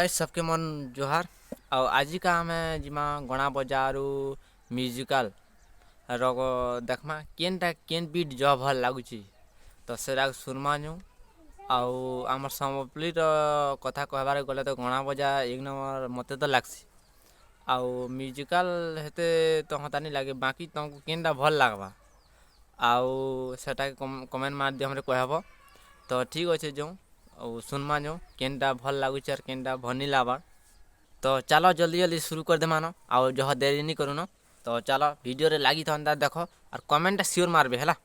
Guys सबके मन जोहार। और आज का हमें जिमा गणा बजारू म्यूजिकल रोग देखमा केन बीट जो भल लगुच तो सेरा सुनमा जो आउ आम सम्बलपुर कथा कहबार गले तो गणा बजा एक नंबर मत तो लगसी आउ म्यूजिकल हेते तो हता नहीं लगे बाकी तुमको केनटा भल लगवा आउ सेटा कमेंट माध्यम रे कहब तो ठीक अच्छे जो सुनमा जो केनटा भल लगुच और केनटा भनी लाबार तो चलो जल्दी जल्दी शुरू कर दे मानो आउ जो देरी नहीं करूँ तो चलो वीडियो रे लगी था देख और कमेंट सियोर मारबे है।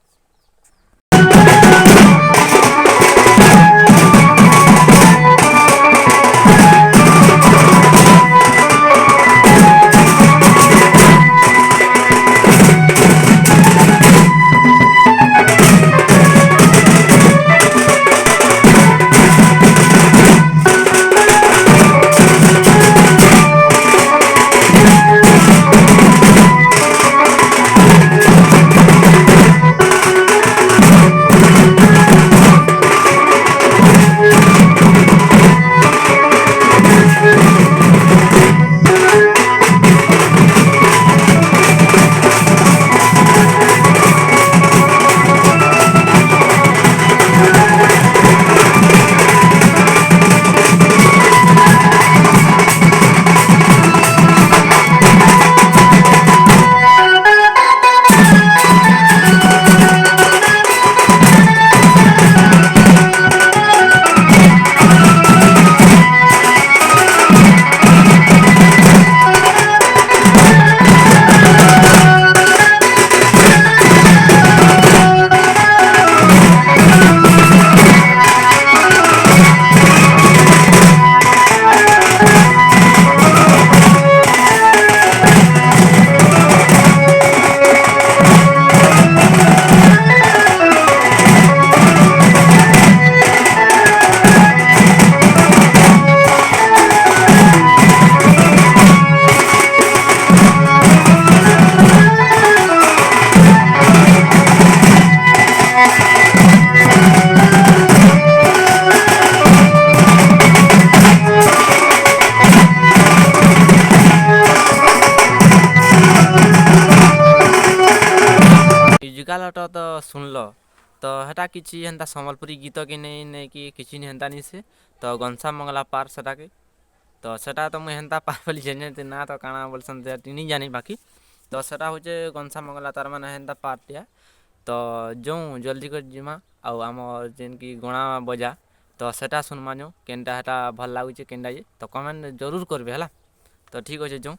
म्यूजिकल तो सुन लो तो हेटा किसी हेन्ता सम्बलपुरी गीत कि नहीं कि किसी नहीं हेन्ता नहीं से तो गंसा मंगला पार सेटा के तो सेटा तो मुझे हेन्ता पार बोली जाने ना तो काना बोलसन नहीं जानी बाकी तो सेटा हो गंसा मंगला तार माने हेन्ता पार टिया तो जो जल्दी कर जिमा आउ आम जेन की गणा बजा तो सेटा सुनमा जो केनटा हेटा भल लगुचे केनटा ये तो कमेंट जरूर करबे है। तो ठीक अच्छे जो।